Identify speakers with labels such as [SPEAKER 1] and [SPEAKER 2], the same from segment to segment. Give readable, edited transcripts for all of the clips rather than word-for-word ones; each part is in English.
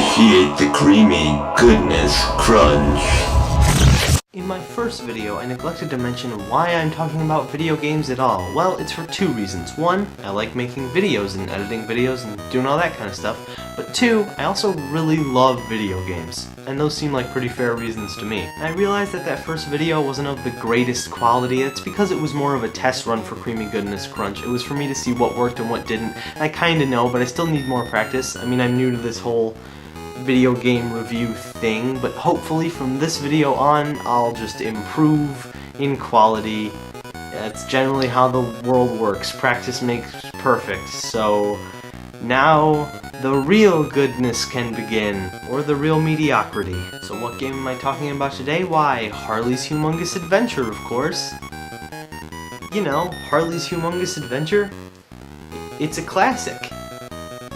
[SPEAKER 1] Appreciate the creamy goodness crunch.
[SPEAKER 2] In my first video, I neglected to mention why I'm talking about video games at all. Well, it's for two reasons. One, I like making videos and editing videos and doing all that kind of stuff. But two, I also really love video games. And those seem like pretty fair reasons to me. And I realized that that first video wasn't of the greatest quality. It's because it was more of a test run for Creamy Goodness Crunch. It was for me to see what worked and what didn't. And I kinda know, but I still need more practice. I mean, I'm new to this whole video game review thing, but hopefully from this video on, I'll just improve in quality. That's generally how the world works. Practice makes perfect. So now the real goodness can begin, or the real mediocrity. So what game am I talking about today? Why, Harley's Humongous Adventure, of course. You know, Harley's Humongous Adventure? It's a classic.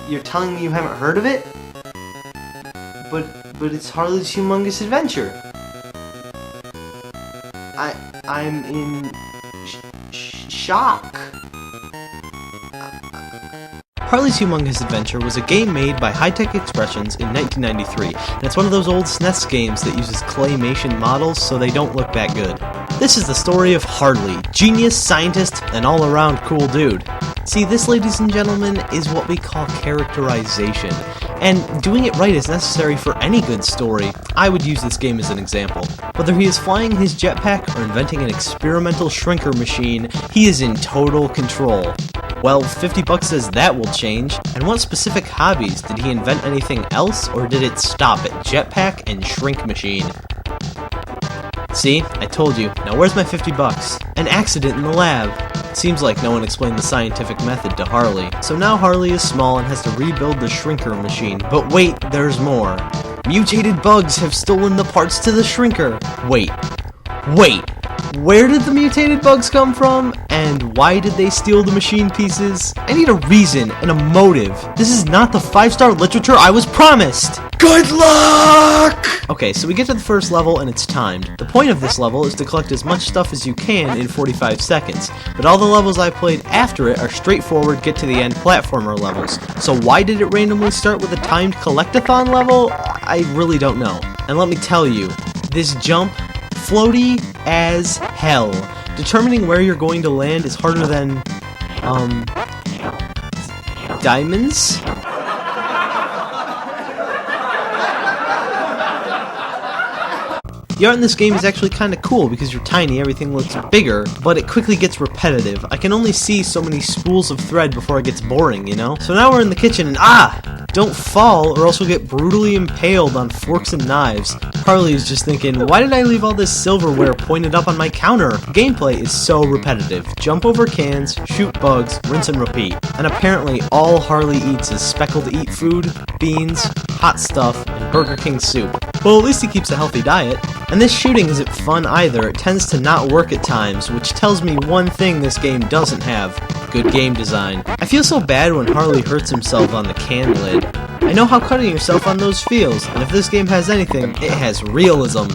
[SPEAKER 2] You're telling me you haven't heard of it? But it's Harley's Humongous Adventure. I'm in shock. Harley's Humongous Adventure was a game made by High-Tech Expressions in 1993, and it's one of those old SNES games that uses claymation models so they don't look that good. This is the story of Harley, genius, scientist, and all-around cool dude. See, this, ladies and gentlemen, is what we call characterization. And doing it right is necessary for any good story. I would use this game as an example. Whether he is flying his jetpack or inventing an experimental shrinker machine, he is in total control. Well, $50 says that will change. And what specific hobbies? Did he invent anything else, or did it stop at jetpack and shrink machine? See, I told you. Now where's my $50? An accident in the lab. Seems like no one explained the scientific method to Harley. So now Harley is small and has to rebuild the shrinker machine. But wait, there's more. Mutated bugs have stolen the parts to the shrinker. Wait. Where did the mutated bugs come from? And why did they steal the machine pieces? I need a reason and a motive. This is not the 5-star literature I was promised! Good luck! Okay, so we get to the first level and it's timed. The point of this level is to collect as much stuff as you can in 45 seconds, but all the levels I played after it are straightforward get-to-the-end platformer levels. So why did it randomly start with a timed collect-a-thon level? I really don't know. And let me tell you, this jump, floaty as hell. Determining where you're going to land is harder than, diamonds? The art in this game is actually kinda cool because you're tiny, everything looks bigger, but it quickly gets repetitive. I can only see so many spools of thread before it gets boring, you know? So now we're in the kitchen and don't fall or else we'll get brutally impaled on forks and knives. Harley is just thinking, why did I leave all this silverware pointed up on my counter? Gameplay is so repetitive. Jump over cans, shoot bugs, rinse and repeat. And apparently all Harley eats is speckled eat food, beans, hot stuff, and Burger King soup. Well, at least he keeps a healthy diet. And this shooting isn't fun either. It tends to not work at times, which tells me one thing this game doesn't have: good game design. I feel so bad when Harley hurts himself on the can lid. I know how cutting yourself on those feels, and if this game has anything, it has realism.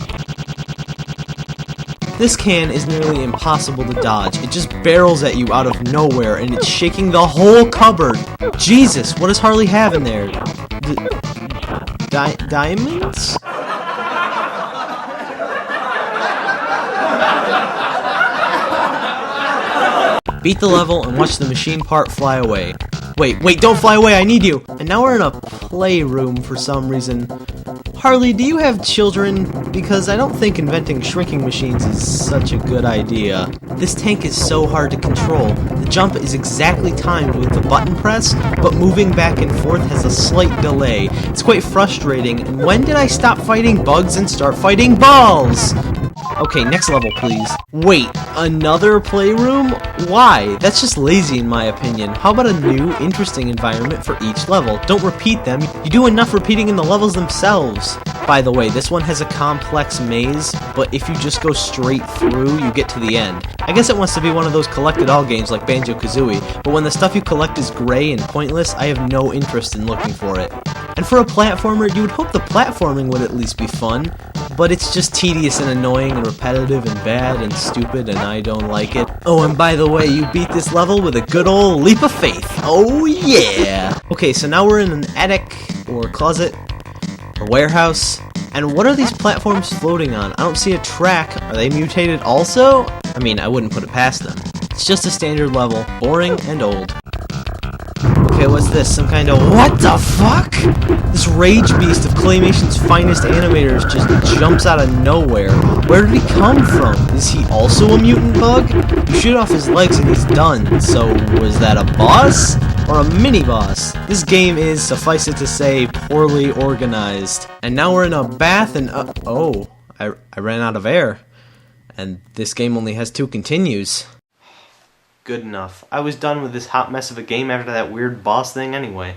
[SPEAKER 2] This can is nearly impossible to dodge. It just barrels at you out of nowhere, and it's shaking the whole cupboard. Jesus, what does Harley have in there? Diamonds? Beat the level and watch the machine part fly away. Wait, don't fly away, I need you! And now we're in a playroom for some reason. Harley, do you have children? Because I don't think inventing shrinking machines is such a good idea. This tank is so hard to control. The jump is exactly timed with the button press, but moving back and forth has a slight delay. It's quite frustrating, and when did I stop fighting bugs and start fighting balls? Okay, next level, please. Wait, another playroom? Why? That's just lazy in my opinion. How about a new, interesting environment for each level? Don't repeat them. You do enough repeating in the levels themselves. By the way, this one has a complex maze, but if you just go straight through, you get to the end. I guess it wants to be one of those collect-it-all games like Banjo-Kazooie, but when the stuff you collect is gray and pointless, I have no interest in looking for it. And for a platformer, you would hope the platforming would at least be fun, but it's just tedious and annoying and repetitive and bad and stupid, and I don't like it. Oh, and by the way, you beat this level with a good old leap of faith. Oh yeah! Okay, so now we're in an attic, or closet, A warehouse? And what are these platforms floating on? I don't see a track. Are they mutated also? I mean, I wouldn't put it past them. It's just a standard level, boring and old. Okay, what's this? Some kind of... What the fuck? This rage beast of Claymation's finest animators just jumps out of nowhere. Where did he come from? Is he also a mutant bug? You shoot off his legs and he's done. So, was that a boss? Or a mini-boss? This game is, suffice it to say, poorly organized. And now we're in a bath and... oh, I ran out of air. And this game only has 2 continues. Good enough. I was done with this hot mess of a game after that weird boss thing anyway.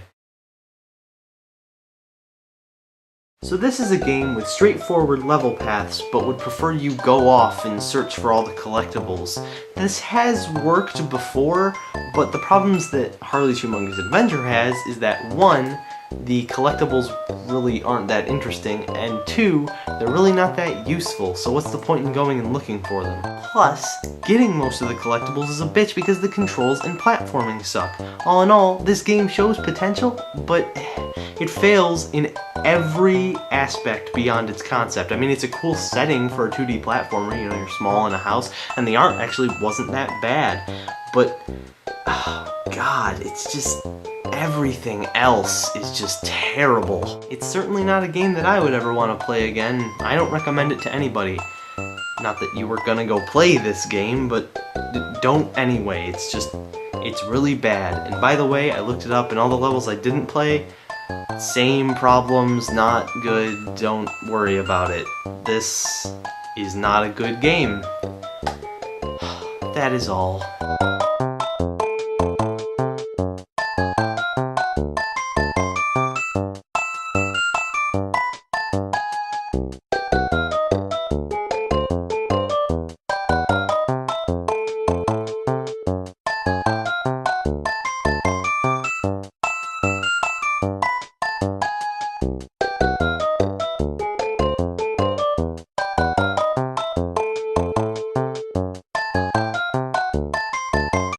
[SPEAKER 2] So this is a game with straightforward level paths, but would prefer you go off and search for all the collectibles. This has worked before, but the problems that Harley's Humongous Adventure has is that 1, the collectibles really aren't that interesting, and 2, they're really not that useful, so what's the point in going and looking for them? Plus, getting most of the collectibles is a bitch because the controls and platforming suck. All in all, this game shows potential, but it fails in every aspect beyond its concept. I mean, it's a cool setting for a 2D platformer, you know, you're small in a house, and the art actually wasn't that bad, but, oh god, it's just... everything else is just terrible. It's certainly not a game that I would ever want to play again. I don't recommend it to anybody. Not that you were gonna go play this game, but don't anyway. It's really bad. And by the way, I looked it up and all the levels I didn't play, same problems, not good, don't worry about it. This is not a good game. That is all.